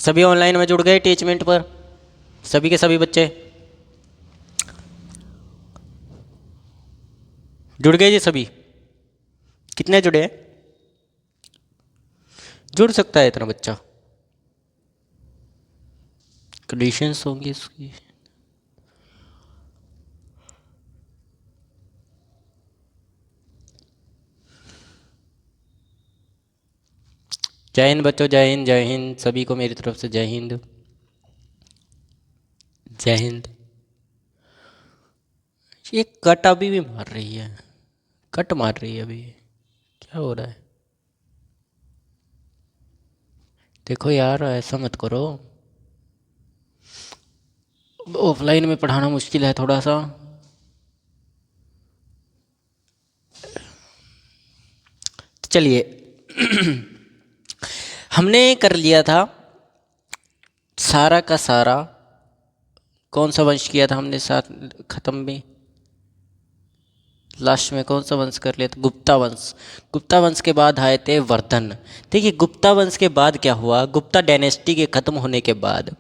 सभी ऑनलाइन में जुड़ गए टीचमेंट पर, सभी के सभी बच्चे जुड़ गए जी सभी? कितने जुड़े हैं? जुड़ सकता है इतना बच्चा? कंडीशंस होंगी इसकी। जय हिंद बच्चों, जय हिंद, जय हिंद सभी को मेरी तरफ से जय हिंद, जय हिंद। ये कट अभी भी मार रही है, कट मार रही है अभी, क्या हो रहा है? देखो यार ऐसा मत करो, ऑफलाइन में पढ़ाना मुश्किल है थोड़ा सा। चलिए हमने कर लिया था सारा का सारा, कौन सा वंश किया था हमने साथ खत्म भी, लास्ट में कौन सा वंश कर लिया था? गुप्ता वंश। गुप्ता वंश के बाद आए थे वर्धन। देखिए गुप्ता वंश के बाद क्या हुआ, गुप्ता डायनेस्टी के ख़त्म होने के बाद,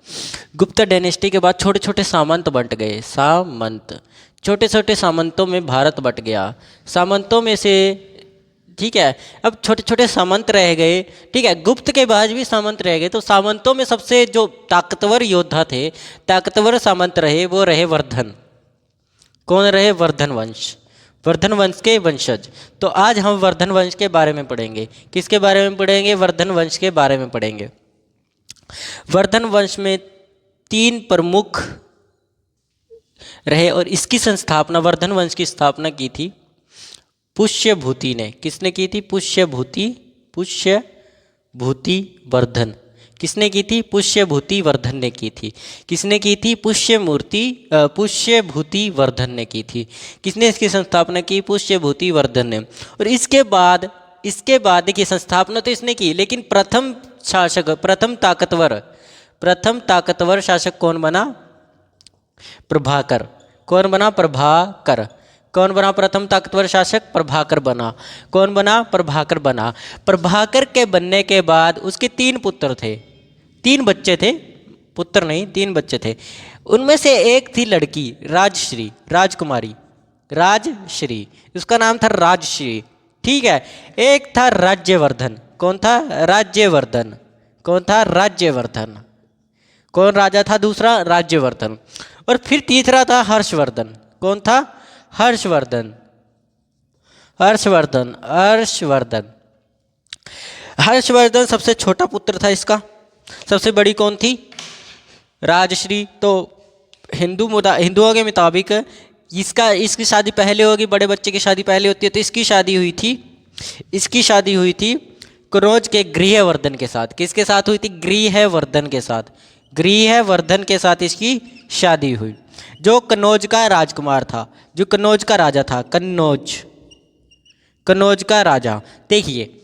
गुप्ता डायनेस्टी के बाद छोटे छोटे सामंत बंट गए, सामंत, छोटे छोटे सामंतों में भारत बट गया। सामंतों में से, ठीक है, अब छोटे छोटे सामंत रह गए, ठीक है, गुप्त के बाद भी सामंत रह गए। तो सामंतों में सबसे जो ताकतवर योद्धा थे, ताकतवर सामंत रहे, वो रहे वर्धन। कौन रहे? वर्धन वंश, वर्धन वंश के वंशज। तो आज हम वर्धन वंश के बारे में पढ़ेंगे। किसके बारे में पढ़ेंगे? वर्धन वंश के बारे में पढ़ेंगे। वर्धन वंश में 3 प्रमुख रहे और इसकी संस्थापना, वर्धन वंश की स्थापना की थी पुष्यभूति ने। किसने की थी? पुष्यभूति, पुष्यभूति वर्धन। किसने की थी? पुष्यभूति वर्धन ने की थी। किसने की थी? पुष्यभूति वर्धन ने की थी। किसने इसकी संस्थापना की? पुष्यभूति वर्धन ने। और इसके बाद देखिए संस्थापना तो इसने की, लेकिन प्रथम शासक, प्रथम ताकतवर शासक कौन बना? प्रभाकर। कौन बना? प्रभाकर। कौन बना प्रथम ताकतवर शासक? प्रभाकर बना। कौन बना? प्रभाकर बना। प्रभाकर के बनने के बाद उसके 3 पुत्र थे, 3 बच्चे थे, पुत्र नहीं 3 बच्चे थे। उनमें से एक थी लड़की राजश्री, राजकुमारी, राजश्री, उसका नाम था राजश्री, ठीक है। एक था राज्यवर्धन। कौन था? राज्यवर्धन। कौन था? राज्यवर्धन। कौन राजा था? दूसरा राज्यवर्धन। और फिर तीसरा था हर्षवर्धन। कौन था? हर्षवर्धन। हर्षवर्धन, हर्षवर्धन, हर्षवर्धन सबसे छोटा पुत्र था इसका। सबसे बड़ी कौन थी? राजश्री। तो हिंदुओं के मुताबिक इसकी शादी पहले होगी, बड़े बच्चे की शादी पहले होती है। तो इसकी शादी हुई थी कनौज के गृहवर्धन के साथ। किसके साथ हुई थी? गृहवर्धन के साथ। गृहवर्धन के साथ इसकी शादी हुई, जो कनौज का राजकुमार था, जो कनौज का राजा था। कनौज का राजा। देखिए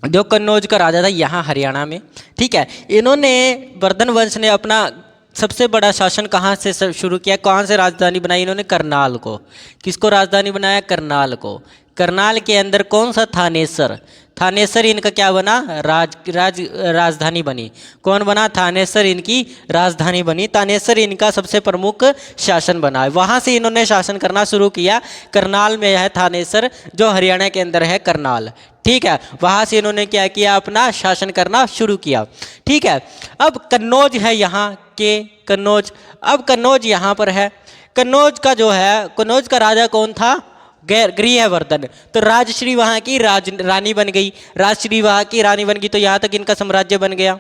जो कन्नौज का राजा था यहाँ हरियाणा में, ठीक है। इन्होंने, वर्धन वंश ने अपना सबसे बड़ा शासन कहाँ से शुरू किया, कहाँ से राजधानी बनाई इन्होंने? करनाल को। किसको राजधानी बनाया? करनाल को। करनाल के अंदर कौन सा? थानेसर। थानेसर इनका क्या बना? राजधानी बनी। कौन बना? थानेसर इनकी राजधानी बनी। थानेसर इनका सबसे प्रमुख शासन बना। वहाँ से इन्होंने शासन करना शुरू किया। करनाल में है थानेसर, जो हरियाणा के अंदर है करनाल, ठीक है। वहाँ से इन्होंने क्या किया? अपना शासन करना शुरू किया, ठीक है। अब कन्नौज है यहाँ के, कन्नौज, अब कन्नौज यहाँ पर है। कन्नौज का जो है, कन्नौज का राजा कौन था? गृहवर्धन। तो राजश्री वहाँ की रानी बन गई। राजश्री वहाँ की रानी बन गई, तो यहाँ तक इनका साम्राज्य बन गया।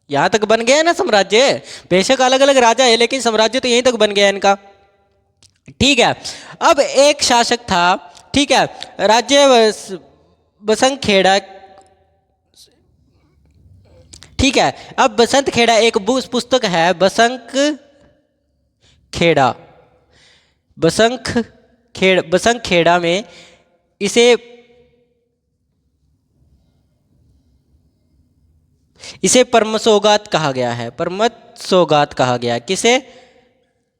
यहाँ तक बन गया ना साम्राज्य। बेशक अलग अलग राजा है, लेकिन साम्राज्य तो यहीं तक बन गया इनका, ठीक है। अब एक शासक था, ठीक है, राज्य बसंतखेड़ा, ठीक है। अब बसंतखेड़ा एक पुस्तक है, बसंतखेड़ा में इसे इसे परम सौगात कहा गया है, परमत सौगात कहा गया है। किसे?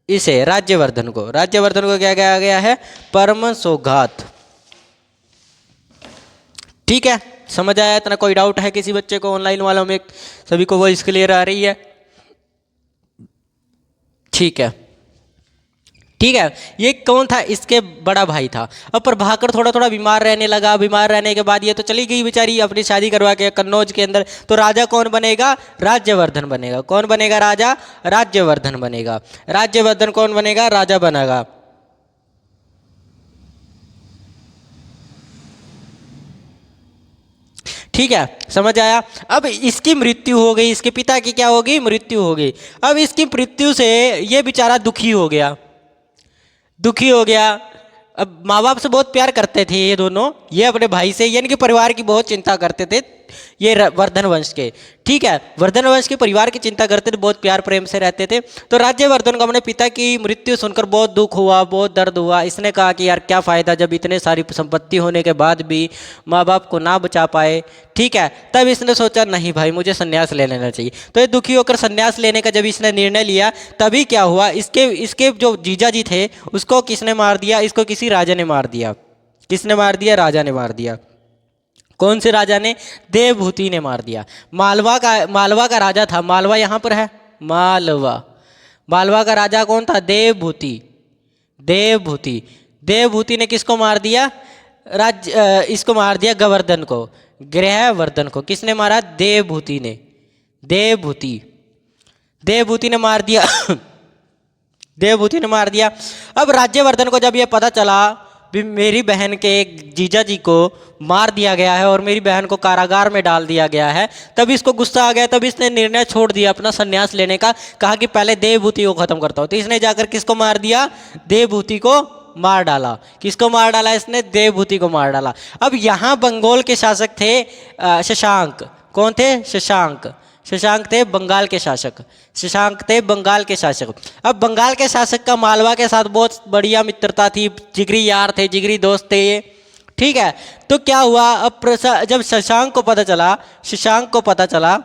इसे राज्यवर्धन को, राज्यवर्धन को क्या कहा गया है? परम सौगात। ठीक है, समझ आया? इतना कोई डाउट है किसी बच्चे को ऑनलाइन वालों में? सभी को वॉइस क्लियर आ रही है? ठीक है, ठीक है। ये कौन था? इसके बड़ा भाई था। अब प्रभाकर थोड़ा थोड़ा बीमार रहने लगा। बीमार रहने के बाद ये तो चली गई बेचारी अपनी शादी करवा के कन्नौज के अंदर। तो राजा कौन बनेगा? राज्यवर्धन बनेगा। कौन बनेगा? राजा राज्यवर्धन बनेगा। राज्यवर्धन कौन बनेगा? राजा बनेगा। ठीक है, समझ आया? अब इसकी मृत्यु हो गई, इसके पिता की क्या होगी? मृत्यु हो गई। अब इसकी मृत्यु से ये बेचारा दुखी हो गया, दुखी हो गया। अब माँ बाप से बहुत प्यार करते थे ये दोनों, ये अपने भाई से यानी कि परिवार की बहुत चिंता करते थे ये वर्धन वंश के। ठीक है, वर्धन वंश के परिवार की चिंता करते थे, बहुत प्यार प्रेम से रहते थे। तो राज्यवर्धन को अपने पिता की मृत्यु सुनकर बहुत दुख हुआ, बहुत दर्द हुआ। इसने कहा कि यार क्या फ़ायदा जब इतने सारी संपत्ति होने के बाद भी माँ बाप को ना बचा पाए। ठीक है, तब इसने सोचा नहीं भाई मुझे संन्यास ले लेना चाहिए। तो ये दुखी होकर संन्यास लेने का जब इसने निर्णय लिया, तभी क्या हुआ? इसके इसके जो जीजा जी थे उसको किसने मार दिया? इसको किसी राजा ने मार दिया। किसने मार दिया? राजा ने मार दिया। कौन से राजा ने? देवभूति ने मार दिया। मालवा का राजा था। मालवा यहाँ पर है, मालवा। मालवा का राजा कौन था? देवभूति। देवभूति। देवभूति ने किसको मार दिया? इसको मार दिया गवर्धन को, गृहवर्धन को। किसने मारा? देवभूति ने। देवभूति, देवभूति ने मार दिया देवभूति ने मार दिया। अब राज्यवर्धन को जब ये पता चला भी मेरी बहन के जीजा जी को मार दिया गया है और मेरी बहन को कारागार में डाल दिया गया है, तब इसको गुस्सा आ गया। तब इसने निर्णय छोड़ दिया अपना संन्यास लेने का। कहा कि पहले देवभूति को खत्म करता हूँ। तो इसने जाकर किसको मार दिया? देवभूति को मार डाला। किसको मार डाला इसने? देवभूति को मार डाला। अब यहाँ बंगाल के शासक थे शशांक। कौन थे? शशांक। शशांक थे बंगाल के शासक। शशांक थे बंगाल के शासक। अब बंगाल के शासक का मालवा के साथ बहुत बढ़िया मित्रता थी, जिगरी यार थे, जिगरी दोस्त थे ये। ठीक है, तो क्या हुआ? अब जब शशांक को पता चला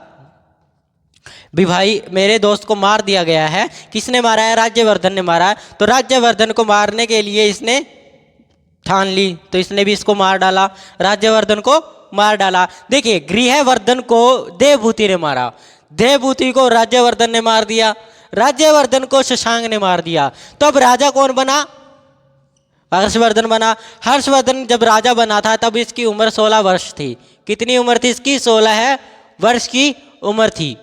भी भाई मेरे दोस्त को मार दिया गया है। किसने मारा है? राज्यवर्धन ने मारा है। तो राज्यवर्धन को मारने के लिए इसने ठान ली, तो इसने भी इसको मार डाला, राज्यवर्धन को मार डाला। देखिए, गृहवर्धन को देवभूति ने मारा, देवभूति को राज्यवर्धन ने मार दिया, राज्यवर्धन को शशांक ने मार दिया। तो अब राजा कौन बना? हर्षवर्धन बना। हर्षवर्धन जब राजा बना था तब इसकी उम्र 16 वर्ष थी। कितनी उम्र थी इसकी? 16 वर्ष की उम्र थी।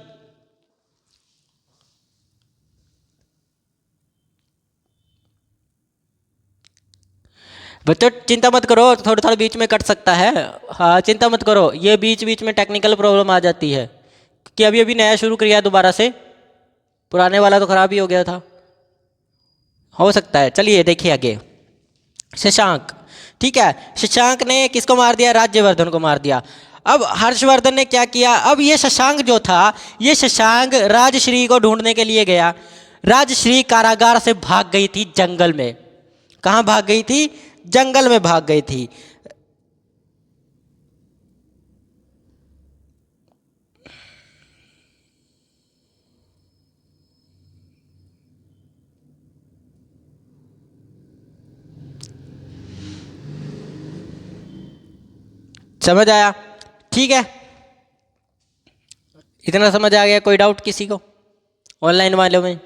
बच्चों चिंता मत करो, थोड़ा थोड़ा बीच में कट सकता है। हाँ चिंता मत करो, ये बीच बीच में टेक्निकल प्रॉब्लम आ जाती है कि अभी अभी नया शुरू किया दोबारा से, पुराने वाला तो खराब ही हो गया था, हो सकता है। चलिए देखिए आगे। शशांक, ठीक है, शशांक ने किसको मार दिया? राज्यवर्धन को मार दिया। अब हर्षवर्धन ने क्या किया? अब ये शशांक जो था, ये शशांक राजश्री को ढूंढने के लिए गया। राजश्री कारागार से भाग गई थी जंगल में। कहाँ भाग गई थी? जंगल में भाग गई थी। समझ आया? ठीक है, इतना समझ आ गया? कोई डाउट किसी को ऑनलाइन वालों में?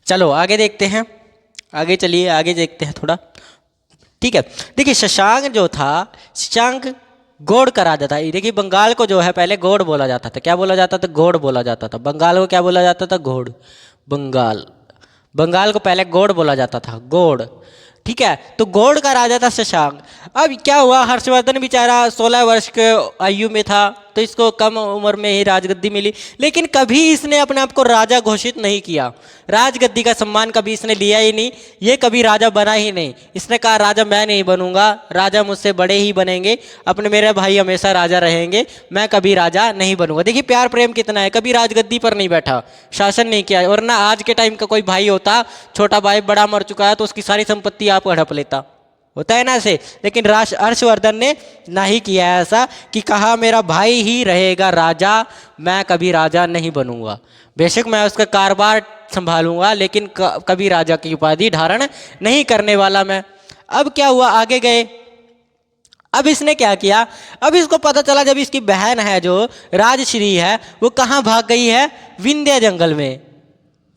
चलो आगे देखते हैं, आगे चलिए आगे देखते हैं थोड़ा। ठीक है, देखिए शशांक जो था, शशांक गौड़ का राजा था। देखिए बंगाल को जो है पहले गौड़ बोला जाता था। क्या बोला जाता था? गौड़ बोला जाता था। बंगाल को क्या बोला जाता था? गौड़। बंगाल, बंगाल को पहले गौड़ बोला जाता था, गौड़। ठीक है, तो गौड़ का राजा था शशांक। अब क्या हुआ, हर्षवर्धन बेचारा 16 वर्ष के आयु में था, तो इसको कम उम्र में ही राजगद्दी मिली। लेकिन कभी इसने अपने आप को राजा घोषित नहीं किया, राजगद्दी का सम्मान कभी इसने लिया ही नहीं, ये कभी राजा बना ही नहीं। इसने कहा राजा मैं नहीं बनूंगा, राजा मुझसे बड़े ही बनेंगे, अपने मेरे भाई हमेशा राजा रहेंगे, मैं कभी राजा नहीं बनूंगा। देखिए प्यार प्रेम कितना है, कभी राजगद्दी पर नहीं बैठा, शासन नहीं किया। और ना आज के टाइम का कोई भाई होता, छोटा भाई बड़ा मर चुका है तो उसकी सारी संपत्ति आप हड़प लेता, होता है ना ऐसे। लेकिन हर्षवर्धन ने नहीं किया ऐसा, कि कहा मेरा भाई ही रहेगा राजा, मैं कभी राजा नहीं बनूंगा। बेशक मैं उसका कारोबार संभालूंगा, लेकिन कभी राजा की उपाधि धारण नहीं करने वाला मैं। अब क्या हुआ, आगे गए। अब इसने क्या किया, अब इसको पता चला जब इसकी बहन है जो राजश्री है, वो कहाँ भाग गई है, विंध्य जंगल में,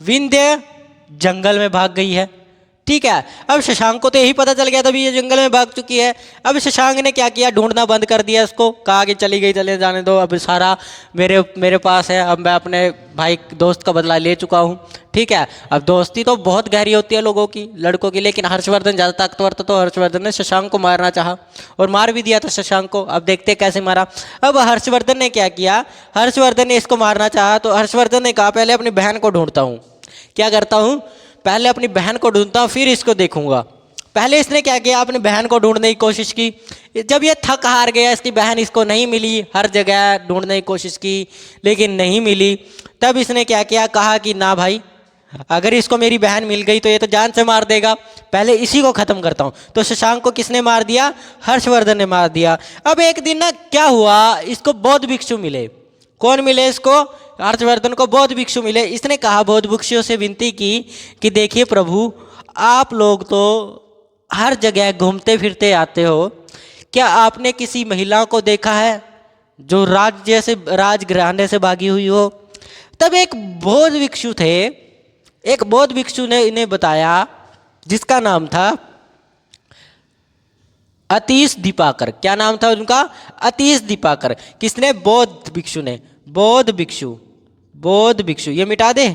विंध्य जंगल में भाग गई है। ठीक है, अब शशांक को तो यही पता चल गया तभी ये जंगल में भाग चुकी है। अब शशांक ने क्या किया, ढूंढना बंद कर दिया इसको, कहा कि चली गई चले जाने दो, अब सारा मेरे पास है, अब मैं अपने भाई दोस्त का बदला ले चुका हूँ। ठीक है, अब दोस्ती तो बहुत गहरी होती है लोगों की, लड़कों की, लेकिन हर्षवर्धन ज़्यादा ताकतवर था, तो हर्षवर्धन ने शशांक को मारना चाहा और मार भी दिया था शशांक को। अब देखते कैसे मारा। अब हर्षवर्धन ने क्या किया, हर्षवर्धन ने इसको मारना चाहा तो हर्षवर्धन ने कहा पहले अपनी बहन को ढूंढता हूँ, क्या करता हूँ, पहले अपनी बहन को ढूंढता हूँ फिर इसको देखूंगा। पहले इसने क्या किया, अपनी बहन को ढूंढने की कोशिश की। जब ये थक हार गया, इसकी बहन इसको नहीं मिली, हर जगह ढूंढने की कोशिश की लेकिन नहीं मिली, तब इसने क्या किया, कहा कि ना भाई, अगर इसको मेरी बहन मिल गई तो ये तो जान से मार देगा, पहले इसी को खत्म करता हूँ। तो शशांक को किसने मार दिया, हर्षवर्धन ने मार दिया। अब एक दिन ना क्या हुआ, इसको बौद्ध भिक्षु मिले। कौन मिले इसको, हर्षवर्धन को बौद्ध भिक्षु मिले। इसने कहा, बौद्ध भिक्षुओं से विनती की कि देखिए प्रभु, आप लोग तो हर जगह घूमते फिरते आते हो, क्या आपने किसी महिला को देखा है जो राज्य से, राजघराने से भागी हुई हो। तब एक बौद्ध भिक्षु थे, एक बौद्ध भिक्षु ने इन्हें बताया, जिसका नाम था अतीश दीपाकर। क्या नाम था उनका, अतीश दीपाकर। किसने, बौद्ध भिक्षु ने, बौद्ध भिक्षु, बौद्ध भिक्षु, ये मिटा दे,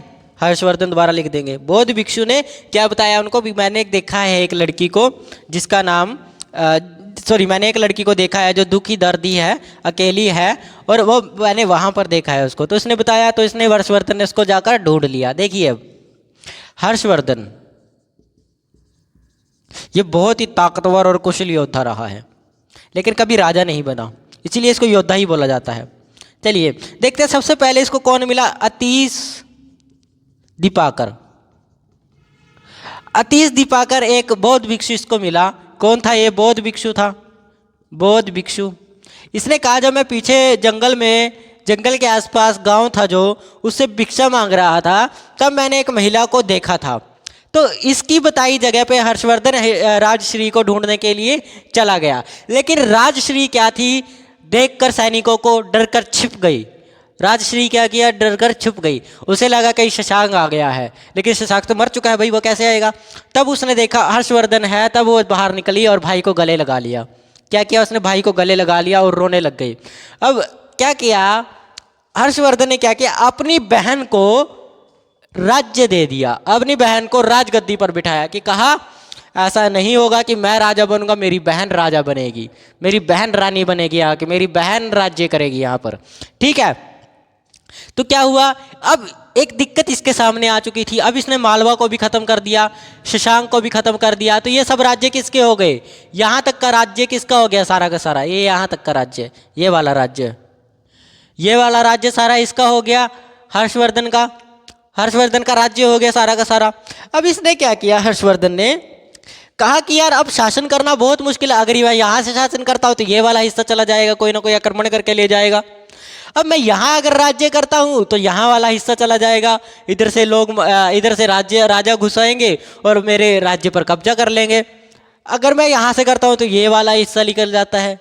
हर्षवर्धन द्वारा लिख देंगे। बौद्ध भिक्षु ने क्या बताया उनको भी, मैंने देखा है एक लड़की को जिसका नाम मैंने एक लड़की को देखा है जो दुखी दर्दी है, अकेली है, और वो मैंने वहाँ पर देखा है उसको। तो इसने बताया, तो इसने हर्षवर्धन ने उसको जाकर ढूंढ लिया। देखिए अब हर्षवर्धन ये बहुत ही ताकतवर और कुशल योद्धा रहा है, लेकिन कभी राजा नहीं बना, इसीलिए इसको योद्धा ही बोला जाता है। चलिए देखते हैं, सबसे पहले इसको कौन मिला, अतीश दीपाकर। अतीश दीपाकर एक बौद्ध भिक्षु इसको मिला। कौन था ये, बौद्ध भिक्षु था, बौद्ध भिक्षु। इसने कहा जब मैं पीछे जंगल में, जंगल के आसपास गांव था जो, उससे भिक्षा मांग रहा था, तब मैंने एक महिला को देखा था। तो इसकी बताई जगह पे हर्षवर्धन राजश्री को ढूंढने के लिए चला गया, लेकिन राजश्री क्या थी, देखकर सैनिकों को डरकर छिप गई। राजश्री क्या किया, डरकर छुप गई। उसे लगा कहीं शशांक आ गया है, लेकिन शशांक तो मर चुका है भाई, वो कैसे आएगा। तब उसने देखा हर्षवर्धन है, तब वो बाहर निकली और भाई को गले लगा लिया। क्या किया उसने, भाई को गले लगा लिया और रोने लग गई। अब क्या किया हर्षवर्धन ने, क्या किया, अपनी बहन को राज्य दे दिया, अपनी बहन को राजगद्दी पर बिठाया, कि कहा ऐसा नहीं होगा कि मैं राजा बनूंगा, मेरी बहन राजा बनेगी, मेरी बहन रानी बनेगी यहाँ की, मेरी बहन राज्य करेगी यहाँ पर। ठीक है, तो क्या हुआ, अब एक दिक्कत इसके सामने आ चुकी थी। अब इसने मालवा को भी खत्म कर दिया, शशांक को भी खत्म कर दिया, तो ये सब राज्य किसके हो गए, यहाँ तक का राज्य किसका हो गया, सारा का सारा, ये यहाँ तक का राज्य, ये वाला राज्य, ये वाला राज्य सारा इसका हो गया, हर्षवर्धन का, हर्षवर्धन का राज्य हो गया सारा का सारा। अब इसने क्या किया, हर्षवर्धन ने कहा कि यार अब शासन करना बहुत मुश्किल है, अगर मैं यहाँ से शासन करता हूँ तो ये वाला हिस्सा चला जाएगा, कोई ना कोई आक्रमण करके ले जाएगा। अब मैं यहाँ अगर राज्य करता हूँ तो यहाँ वाला हिस्सा चला जाएगा, इधर से लोग, इधर से राजा घुस आएंगे और मेरे राज्य पर कब्जा कर लेंगे। अगर मैं यहाँ से करता हूँ तो ये वाला हिस्सा निकल जाता है,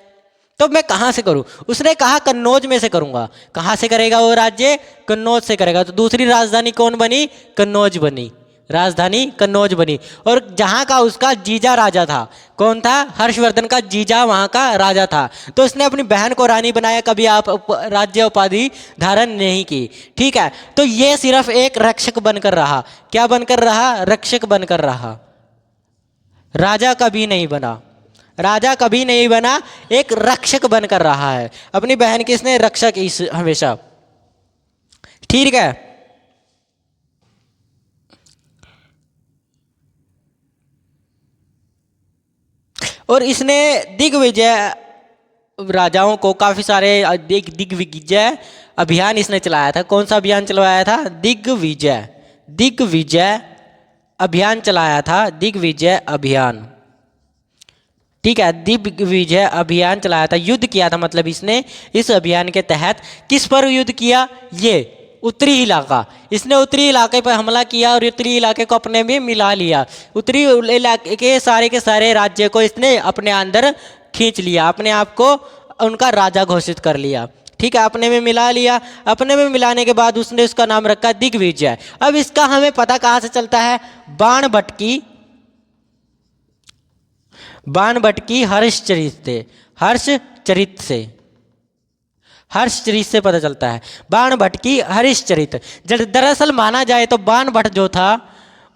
तो मैं कहाँ से करूँ। उसने कहा कन्नौज में से करूँगा। कहाँ से करेगा वो राज्य, कन्नौज से करेगा। तो दूसरी राजधानी कौन बनी, कन्नौज बनी। राजधानी कन्नौज बनी। और जहाँ का उसका जीजा राजा था, कौन था? हर्षवर्धन का जीजा वहाँ का राजा था। तो उसने अपनी बहन को रानी बनाया, कभी आप राज्य उपाधि धारण नहीं की। ठीक है, तो ये सिर्फ एक रक्षक बनकर रहा। क्या बनकर रहा? रक्षक बनकर रहा, राजा कभी नहीं बना। राजा कभी नहीं बना, एक रक्षक बनकर रहा है। अपनी बहन की इसने रक्षक इस हमेशा। ठीक है, और इसने दिग्विजय राजाओं को काफी सारे दिग्विजय अभियान इसने चलाया था। कौन सा अभियान चलवाया था? दिग्विजय, दिग्विजय अभियान चलाया था, दिग्विजय अभियान। ठीक है, दिग्विजय अभियान चलाया था, युद्ध किया था। मतलब इसने इस अभियान के तहत किस पर युद्ध किया? ये उत्तरी इलाका, इसने उत्तरी इलाके पर हमला किया और उत्तरी इलाके को अपने में मिला लिया। उत्तरी इलाके के सारे राज्य को इसने अपने अंदर खींच लिया, अपने आप को उनका राजा घोषित कर लिया। ठीक है, अपने में मिला लिया। अपने में मिलाने के बाद उसने उसका नाम रखा दिग्विजय। अब इसका हमें पता कहाँ से चलता है? बाणभट्ट की, बाणभट्ट की हर्षचरित से, हर्षचरित से, हर्षचरित से पता चलता है। बाणभट्ट की हर्षचरित। दरअसल माना जाए तो बाणभट्ट जो था,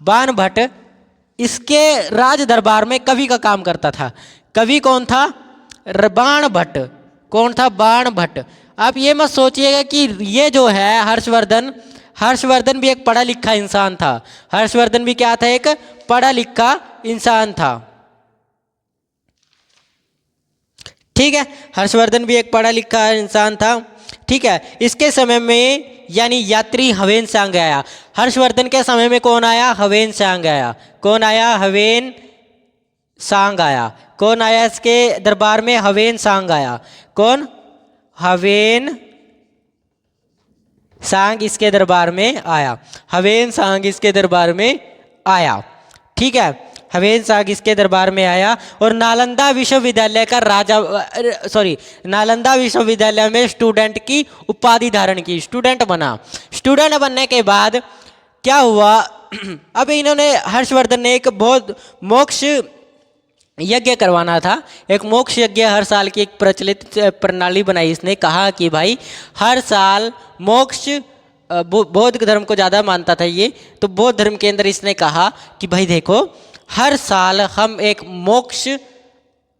बाणभट्ट इसके राज दरबार में कवि का काम करता था। कवि कौन था? बाणभट्ट। कौन था? बाणभट्ट। आप ये मत सोचिएगा कि ये जो है हर्षवर्धन, हर्षवर्धन भी एक पढ़ा लिखा इंसान था। हर्षवर्धन भी क्या था? एक पढ़ा लिखा इंसान था। ठीक है, हर्षवर्धन भी एक पढ़ा लिखा इंसान था। ठीक है, इसके समय में यानी यात्री हवेन सांग आया। हर्षवर्धन के समय में कौन आया? हवेन सांग आया। कौन आया? हवेन सांग आया। कौन आया इसके दरबार में? हवेन सांग आया। कौन? हवेन सांग इसके दरबार में आया। हवेन सांग इसके दरबार में आया। ठीक है, हवेन सांग इसके दरबार में आया और नालंदा विश्वविद्यालय का राजा, नालंदा विश्वविद्यालय में स्टूडेंट की उपाधि धारण की, स्टूडेंट बना। स्टूडेंट बनने के बाद क्या हुआ? अब इन्होंने, हर्षवर्धन ने एक बहुत मोक्ष यज्ञ करवाना था। एक मोक्ष यज्ञ हर साल की एक प्रचलित प्रणाली बनाई। इसने कहा कि भाई हर साल मोक्ष, बौद्ध धर्म को ज़्यादा मानता था ये, तो बौद्ध धर्म के अंदर इसने कहा कि भाई देखो, हर साल हम एक मोक्ष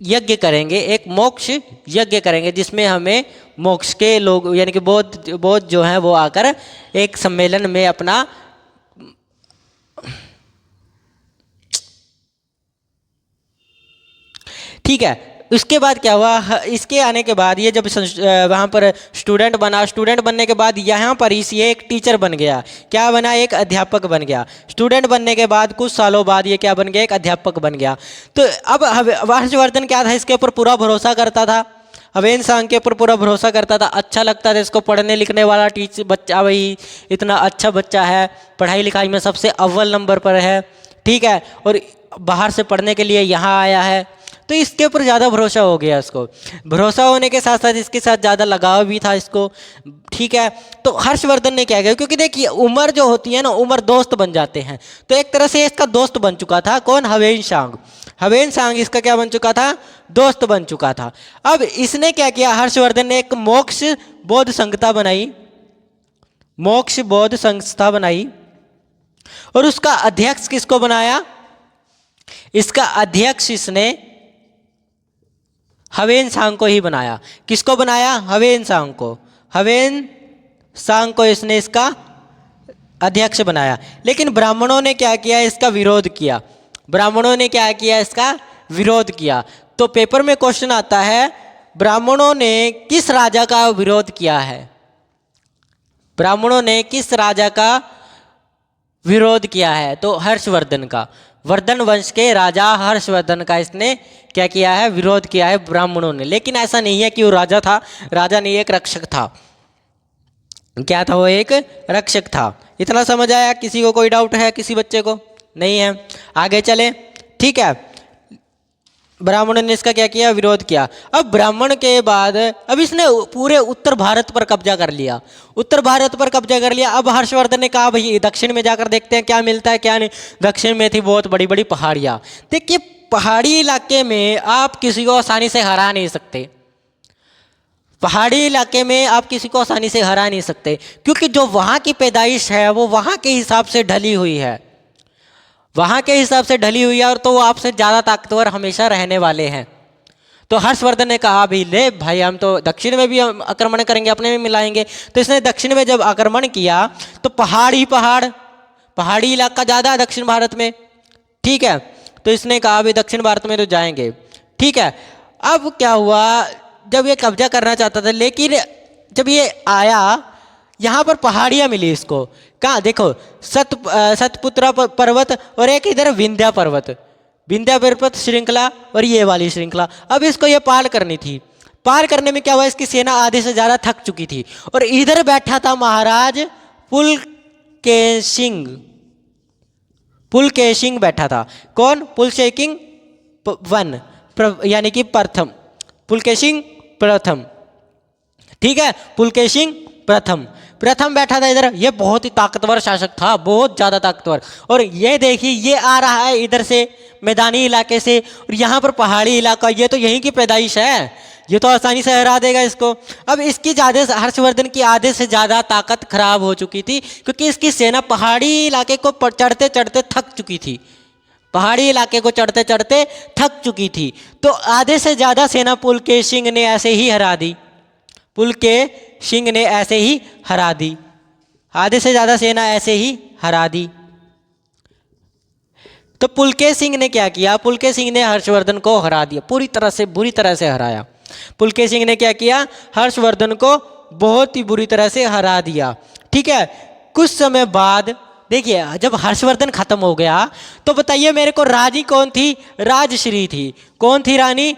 यज्ञ करेंगे, एक मोक्ष यज्ञ करेंगे जिसमें हमें मोक्ष के लोग यानी कि बौद्ध जो हैं वो आकर एक सम्मेलन में अपना ठीक है। उसके बाद क्या हुआ? इसके आने के बाद ये जब वहाँ पर स्टूडेंट बना, स्टूडेंट बनने के बाद यहाँ पर ये एक टीचर बन गया। क्या बना? एक अध्यापक बन गया। स्टूडेंट बनने के बाद कुछ सालों बाद ये क्या बन गया? एक अध्यापक बन गया। तो अब हर्षवर्धन क्या था? इसके ऊपर पूरा भरोसा करता था, हवेन सांग के ऊपर पूरा भरोसा करता था। अच्छा लगता था इसको, पढ़ने लिखने वाला बच्चा, भाई इतना अच्छा बच्चा है, पढ़ाई लिखाई में सबसे अव्वल नंबर पर है। ठीक है, और बाहर से पढ़ने के लिए यहाँ आया है, तो इसके ऊपर ज़्यादा भरोसा हो गया इसको। भरोसा होने के साथ साथ इसके साथ ज़्यादा लगाव भी था इसको। ठीक है, तो हर्षवर्धन ने क्या किया? क्योंकि देखिए उम्र जो होती है ना, उम्र दोस्त बन जाते हैं, तो एक तरह से इसका दोस्त बन चुका था। कौन? हवेन सांग। हवेन सांग इसका क्या बन चुका था? दोस्त बन चुका था। अब इसने क्या किया? हर्षवर्धन ने एक मोक्ष बौद्ध संस्था बनाई, मोक्ष बौद्ध संस्था बनाई, और उसका अध्यक्ष किसको बनाया? इसका अध्यक्ष इसने हवेन सांग को ही बनाया। किसको बनाया? हवेन सांग को। हवेन सांग को इसने इसका अध्यक्ष बनाया। लेकिन ब्राह्मणों ने क्या किया? इसका विरोध किया। ब्राह्मणों ने क्या किया? इसका विरोध किया। तो पेपर में क्वेश्चन आता है, ब्राह्मणों ने किस राजा का विरोध किया है? ब्राह्मणों ने किस राजा का विरोध किया है? तो हर्षवर्धन का। वर्धन वंश के राजा हर्षवर्धन का इसने क्या किया है? विरोध किया है ब्राह्मणों ने। लेकिन ऐसा नहीं है कि वो राजा था, राजा नहीं, एक रक्षक था। क्या था वो? एक रक्षक था। इतना समझ आया? किसी को कोई डाउट है? किसी बच्चे को? नहीं है? आगे चले। ठीक है, ब्राह्मणों ने इसका क्या किया, विरोध किया। अब ब्राह्मण के बाद अब इसने पूरे उत्तर भारत पर कब्जा कर लिया, उत्तर भारत पर कब्जा कर लिया। अब हर्षवर्धन ने कहा भाई दक्षिण में जाकर देखते हैं क्या मिलता है क्या नहीं। दक्षिण में थी बहुत बड़ी बड़ी पहाड़ियाँ। देखिए पहाड़ी इलाके में आप किसी को आसानी से हरा नहीं सकते, पहाड़ी इलाके में आप किसी को आसानी से हरा नहीं सकते, क्योंकि जो वहाँ की पैदाइश है वो वहाँ के हिसाब से ढली हुई है, वहाँ के हिसाब से ढली हुई है, और तो वो आपसे ज़्यादा ताकतवर हमेशा रहने वाले हैं। तो हर्षवर्धन ने कहा भी ले भाई हम तो दक्षिण में भी हम आक्रमण करेंगे, अपने में मिलाएंगे। तो इसने दक्षिण में जब आक्रमण किया तो पहाड़ ही पहाड़, पहाड़ी इलाका ज़्यादा है दक्षिण भारत में, ठीक है। तो इसने कहा भी दक्षिण भारत में तो जाएंगे, ठीक है। अब क्या हुआ, जब ये कब्जा करना चाहता था, लेकिन जब ये आया यहाँ पर पहाड़ियाँ मिली इसको, कहाँ देखो सतपुत्रा पर्वत और एक इधर विंध्या पर्वत, विंध्या पर्वत श्रृंखला और ये वाली श्रृंखला। अब इसको ये पार करनी थी। पार करने में क्या हुआ, इसकी सेना आधे से ज़्यादा थक चुकी थी, और इधर बैठा था महाराज पुलकेशिन, पुलकेशिन बैठा था। कौन, पुलकेशिन वन यानी कि प्रथम, पुलकेशिन प्रथम, ठीक है, पुलकेशिन प्रथम, प्रथम बैठा था इधर। ये बहुत ही ताकतवर शासक था, बहुत ज़्यादा ताकतवर। और ये देखिए ये आ रहा है इधर से मैदानी इलाके से, और यहाँ पर पहाड़ी इलाका, ये तो यहीं की पैदाइश है, ये तो आसानी से हरा देगा इसको। अब इसकी ज़्यादा, हर्षवर्धन की आधे से ज़्यादा ताकत खराब हो चुकी थी, क्योंकि इसकी सेना पहाड़ी इलाके को चढ़ते चढ़ते थक चुकी थी, पहाड़ी इलाके को चढ़ते चढ़ते थक चुकी थी। तो आधे से ज़्यादा सेना पुलकेशिन ने ऐसे ही हरा दी, पुलकेशिन ने ऐसे ही हरा दी, आधे से ज़्यादा सेना ऐसे ही हरा दी। तो पुलकेशिन ने क्या किया, पुलकेशिन ने हर्षवर्धन को हरा दिया, पूरी तरह से बुरी तरह से हराया। पुलकेशिन ने क्या किया, हर्षवर्धन को बहुत ही बुरी तरह से हरा दिया, ठीक है। कुछ समय बाद देखिए जब हर्षवर्धन खत्म हो गया तो बताइए मेरे को रानी कौन थी, राजश्री थी। कौन थी रानी,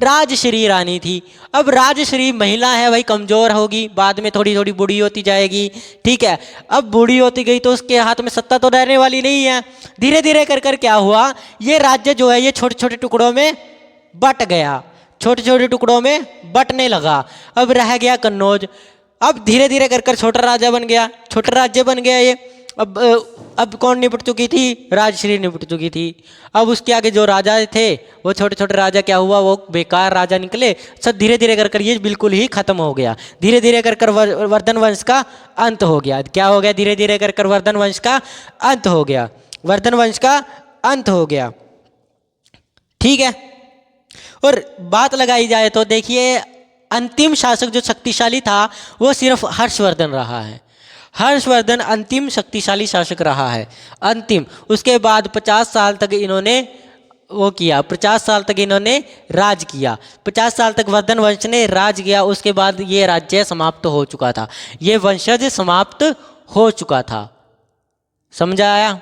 राजश्री रानी थी। अब राजश्री महिला है भाई, कमज़ोर होगी, बाद में थोड़ी थोड़ी बूढ़ी होती जाएगी, ठीक है। अब बूढ़ी होती गई तो उसके हाथ में सत्ता तो रहने वाली नहीं है। धीरे धीरे कर कर क्या हुआ, ये राज्य जो है ये छोटे छोटे टुकड़ों में बट गया, छोटे छोटे टुकड़ों में बटने लगा। अब रह गया कन्नौज। अब धीरे धीरे कर कर छोटा राजा बन गया, छोटा राज्य बन गया ये। अब कौन निपट चुकी थी, राजश्री निपट चुकी थी। अब उसके आगे जो राजा थे वो छोटे छोटे राजा क्या हुआ, वो बेकार राजा निकले। सब धीरे धीरे कर कर ये बिल्कुल ही खत्म हो गया। धीरे धीरे कर कर वर्धन वंश का अंत हो गया। क्या हो गया, धीरे धीरे कर कर वर्धन वंश का अंत हो गया, वर्धन वंश का अंत हो गया, ठीक है। और बात लगाई जाए तो देखिए अंतिम शासक जो शक्तिशाली था वो सिर्फ हर्षवर्धन रहा है। हर्षवर्धन अंतिम शक्तिशाली शासक रहा है, अंतिम। उसके बाद 50 साल तक इन्होंने वो किया, 50 साल तक इन्होंने राज किया, 50 साल तक वर्धन वंश ने राज किया। उसके बाद ये राज्य समाप्त हो चुका था, ये वंशज समाप्त हो चुका था। समझ आया,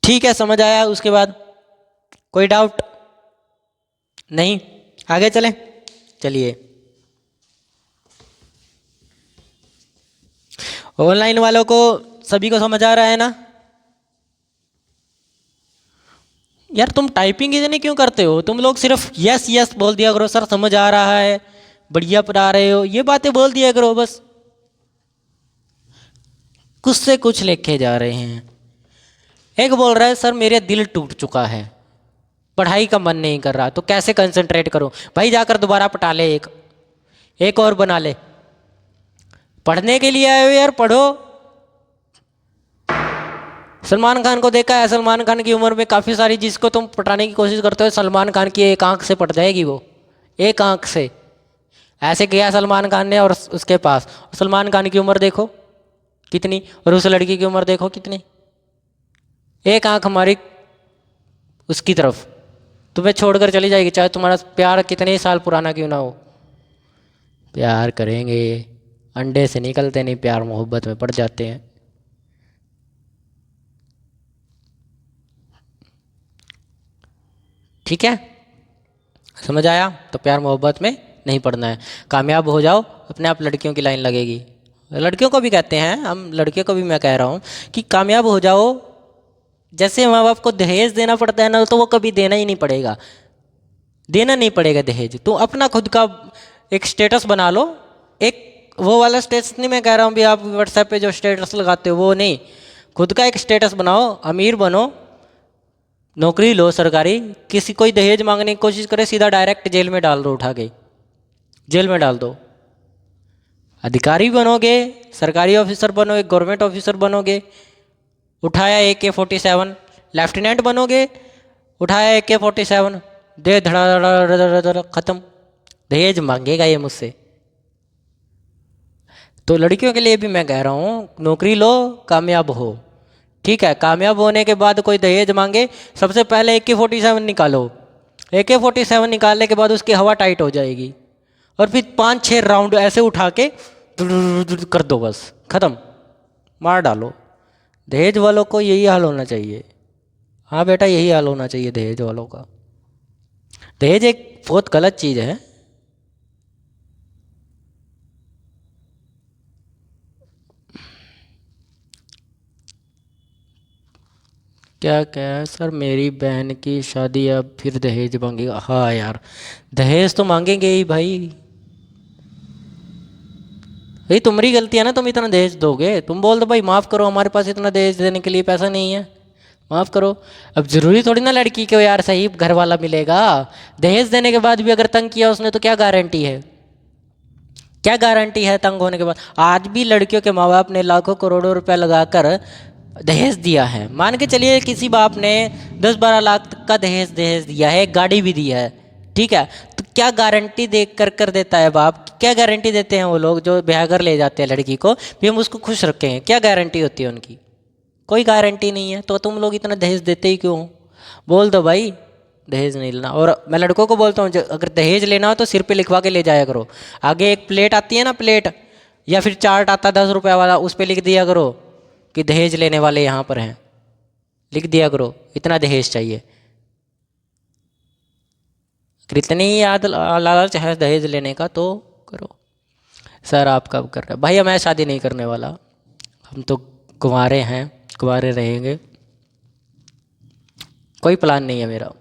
ठीक है, समझ आया। उसके बाद कोई डाउट नहीं, आगे चलें। चलिए ऑनलाइन वालों को सभी को समझ आ रहा है ना? यार तुम टाइपिंग इतनी क्यों करते हो? तुम लोग सिर्फ यस यस बोल दिया करो, सर समझ आ रहा है, बढ़िया पढ़ा रहे हो, ये बातें बोल दिया करो बस। कुछ से कुछ लिखे जा रहे हैं। एक बोल रहा है सर मेरे दिल टूट चुका है, पढ़ाई का मन नहीं कर रहा, तो कैसे कंसंट्रेट करूं? भाई जाकर दोबारा पटा ले, एक और बना ले। पढ़ने के लिए आए हो यार, पढ़ो। सलमान खान को देखा है, सलमान खान की उम्र में काफ़ी सारी जिसको तुम पटाने की कोशिश करते हो, सलमान खान की एक आंख से पट जाएगी वो, एक आंख से। ऐसे किया सलमान खान ने और उसके पास, सलमान खान की उम्र देखो कितनी और उस लड़की की उम्र देखो कितनी, एक आंख हमारी उसकी तरफ, तुम्हें छोड़कर चली जाएगी, चाहे तुम्हारा प्यार कितने ही साल पुराना क्यों ना हो। प्यार करेंगे, अंडे से निकलते नहीं, प्यार मोहब्बत में पड़ जाते हैं। ठीक है, समझ आया? तो प्यार मोहब्बत में नहीं पड़ना है, कामयाब हो जाओ, अपने आप लड़कियों की लाइन लगेगी। लड़कियों को भी कहते हैं हम, लड़कियों को भी मैं कह रहा हूँ कि कामयाब हो जाओ, जैसे माँ बाप को दहेज देना पड़ता है ना, तो वो कभी देना ही नहीं पड़ेगा, देना नहीं पड़ेगा दहेज। तो अपना खुद का एक स्टेटस बना लो, एक वो वाला स्टेटस नहीं मैं कह रहा हूँ भी आप व्हाट्सएप पे जो स्टेटस लगाते हो वो नहीं, खुद का एक स्टेटस बनाओ, अमीर बनो, नौकरी लो सरकारी, किसी कोई दहेज मांगने की कोशिश करे सीधा डायरेक्ट जेल में डाल दो, उठा के जेल में डाल दो। अधिकारी बनोगे, सरकारी ऑफिसर बनोगे, गवर्नमेंट ऑफिसर बनोगे, उठाया AK-47, लेफ्टिनेंट बनोगे, उठाया AK-47, दे धड़ा धड़ा धड़ा धड़ा खत्म। दहेज मांगेगा ये मुझसे। तो लड़कियों के लिए भी मैं कह रहा हूँ, नौकरी लो, कामयाब हो, ठीक है। कामयाब होने के बाद कोई दहेज मांगे, सबसे पहले AK-47 निकालो। AK-47 निकालने के बाद उसकी हवा टाइट हो जाएगी, और फिर 5-6 राउंड ऐसे उठा के कर दो, बस खत्म, मार डालो। दहेज वालों को यही हाल होना चाहिए। हाँ बेटा, यही हाल होना चाहिए दहेज वालों का। दहेज एक बहुत गलत चीज़ है। क्या क्या है सर, मेरी बहन की शादी, अब फिर दहेज मांगेगा? हाँ यार, दहेज तो मांगेंगे ही भाई, भाई तुम्हारी गलती है ना, तुम इतना दहेज दोगे। तुम बोल दो भाई माफ़ करो, हमारे पास इतना दहेज देने के लिए पैसा नहीं है, माफ़ करो। अब ज़रूरी थोड़ी ना लड़की को यार सही घर वाला मिलेगा। दहेज देने के बाद भी अगर तंग किया उसने तो क्या गारंटी है, क्या गारंटी है तंग होने के बाद? आज भी लड़कियों के माँ बाप ने लाखों करोड़ों रुपए लगाकर दहेज दिया है। मान के चलिए किसी बाप ने 10-12 लाख तक का दहेज दहेज दिया है, एक गाड़ी भी दी है, ठीक है। तो क्या गारंटी दे कर देता है बाप? क्या गारंटी देते हैं वो लोग जो ब्याह कर ले जाते हैं लड़की को भी हम उसको खुश रखेंगे? क्या गारंटी होती है उनकी? कोई गारंटी नहीं है। तो तुम लोग इतना दहेज देते ही क्यों हो? बोल दो भाई दहेज नहीं लेना। और मैं लड़कों को बोलता हूँ, अगर दहेज लेना हो तो सिर पे लिखवा के ले जाया करो। आगे एक प्लेट आती है ना, प्लेट या फिर चार्ट आता है 10 रुपये वाला, उस पर लिख दिया करो कि दहेज लेने वाले यहाँ पर हैं, लिख दिया करो इतना दहेज चाहिए। अगर इतनी ही याद लालच है दहेज लेने का तो करो। सर आप कब कर रहे हैं? भाई मैं शादी नहीं करने वाला, हम तो कुंवारे हैं, कुंवारे रहेंगे, कोई प्लान नहीं है मेरा।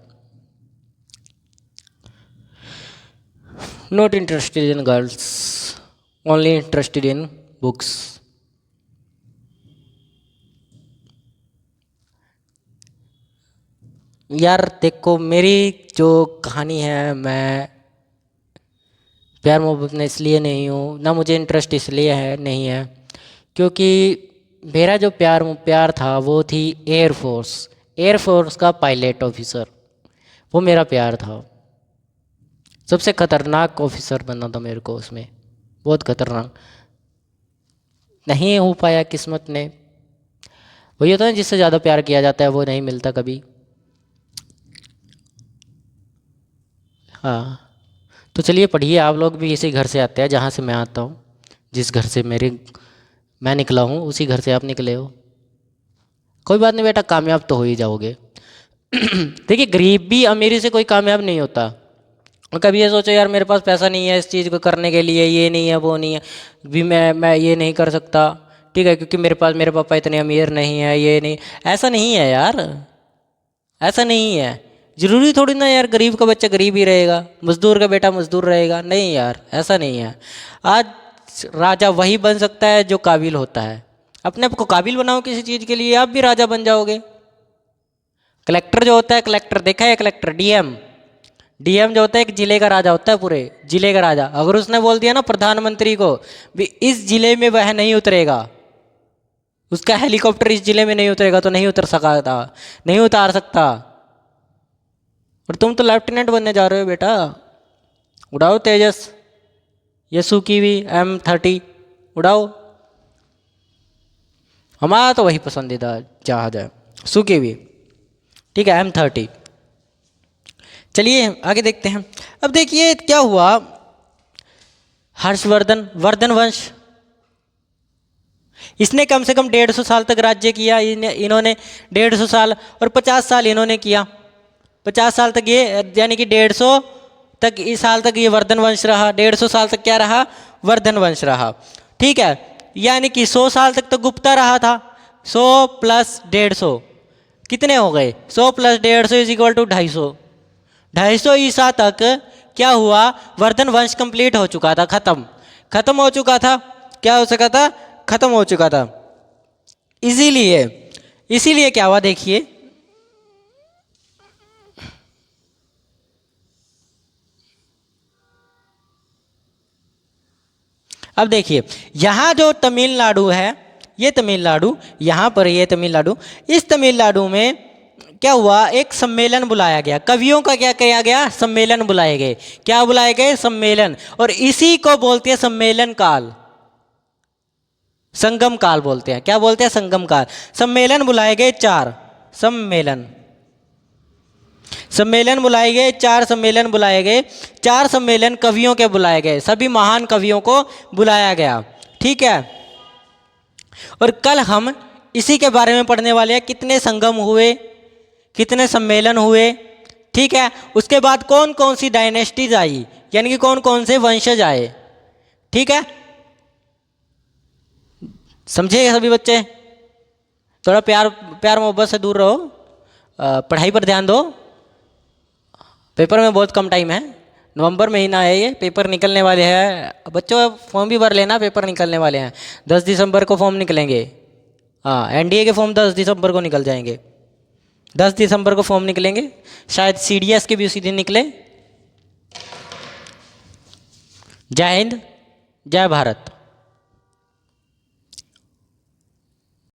Not interested in girls, only interested in books. यार देखो, मेरी जो कहानी है, मैं प्यार मोहब्बत में इसलिए नहीं हूँ, ना मुझे इंटरेस्ट इसलिए है नहीं है क्योंकि मेरा जो प्यार था वो थी एयरफोर्स का पायलट ऑफिसर, वो मेरा प्यार था। सबसे खतरनाक ऑफिसर बनना था मेरे को उसमें, बहुत खतरनाक। नहीं हो पाया किस्मत ने। वही होता है जिससे ज़्यादा प्यार किया जाता है वो नहीं मिलता कभी। हाँ, तो चलिए पढ़िए, आप लोग भी इसी घर से आते हैं जहाँ से मैं आता हूँ। जिस घर से मैं निकला हूँ उसी घर से आप निकले हो। कोई बात नहीं बेटा, कामयाब तो हो ही जाओगे। देखिए, गरीब भी अमीरी से कोई कामयाब नहीं होता। और कभी ये सोचो यार मेरे पास पैसा नहीं है इस चीज़ को करने के लिए, ये नहीं है वो नहीं है, भी मैं ये नहीं कर सकता, ठीक है, क्योंकि मेरे पापा इतने अमीर नहीं है, ये नहीं, ऐसा नहीं है यार, ऐसा नहीं है। ज़रूरी थोड़ी ना यार गरीब का बच्चा गरीब ही रहेगा, मज़दूर का बेटा मज़दूर रहेगा, नहीं यार ऐसा नहीं है। आज राजा वही बन सकता है जो काबिल होता है। अपने आप को काबिल बनाओ किसी चीज़ के लिए, आप भी राजा बन जाओगे। कलेक्टर जो होता है, कलेक्टर देखा है, कलेक्टर डीएम जो होता है एक जिले का राजा होता है, पूरे जिले का राजा। अगर उसने बोल दिया ना प्रधानमंत्री को भी इस जिले में वह नहीं उतरेगा, उसका हेलीकॉप्टर इस जिले में नहीं उतरेगा, तो नहीं उतर सका था, नहीं उतार सकता। और तुम तो लेफ्टिनेंट बनने जा रहे हो बेटा, उड़ाओ तेजस, यसु की भी M30 उड़ाओ। हमारा तो वही पसंदीदा जहाज है, सुकी भी, ठीक है, M30। चलिए आगे देखते हैं। अब देखिए क्या हुआ, वर्धन वंश, इसने कम से कम 150 साल तक राज्य किया। इन्होंने 150 साल और 50 साल इन्होंने किया, 50 साल तक ये, यानी कि 150 तक इस साल तक ये वर्धन वंश रहा, 150 साल तक क्या रहा, वर्धन वंश रहा, ठीक है। यानी कि 100 साल तक तो गुप्ता रहा था, 100 + 150, कितने हो गए? 100 प्लस 150 इज इक्वल टू 250। 250 ईसा तक क्या हुआ? वर्धन वंश कंप्लीट हो चुका था, खत्म हो चुका था। क्या हो चुका था? खत्म हो चुका था। इसीलिए क्या हुआ देखिए, अब देखिए यहाँ जो तमिलनाडु है, ये तमिलनाडु, यहाँ पर ये तमिलनाडु, इस तमिलनाडु में क्या हुआ? एक सम्मेलन बुलाया गया, कवियों का क्या किया गया? सम्मेलन बुलाए गए। क्या बुलाए गए? सम्मेलन। और इसी को बोलते हैं सम्मेलन काल, संगम काल बोलते हैं। क्या बोलते हैं? संगम काल। सम्मेलन बुलाए गए 4 सम्मेलन बुलाए गए, 4 सम्मेलन बुलाए गए। 4 सम्मेलन कवियों के बुलाए गए, सभी महान कवियों को बुलाया गया। ठीक है, और कल हम इसी के बारे में पढ़ने वाले हैं, कितने संगम हुए, कितने सम्मेलन हुए। ठीक है, उसके बाद कौन कौन सी डायनेस्टीज आई, यानी कि कौन कौन से वंशज आए। ठीक है, समझे सभी बच्चे? थोड़ा प्यार मोहब्बत से दूर रहो, पढ़ाई पर ध्यान दो। पेपर में बहुत कम टाइम है, नवंबर महीना है, ये पेपर निकलने वाले हैं बच्चों। फॉर्म भी भर लेना, पेपर निकलने वाले हैं। 10 दिसंबर को फॉर्म निकलेंगे। हाँ, एनडीए के फॉर्म 10 दिसंबर को निकल जाएंगे। 10 दिसंबर को फॉर्म निकलेंगे, शायद सीडीएस के भी उसी दिन निकले। जय हिंद, जय भारत।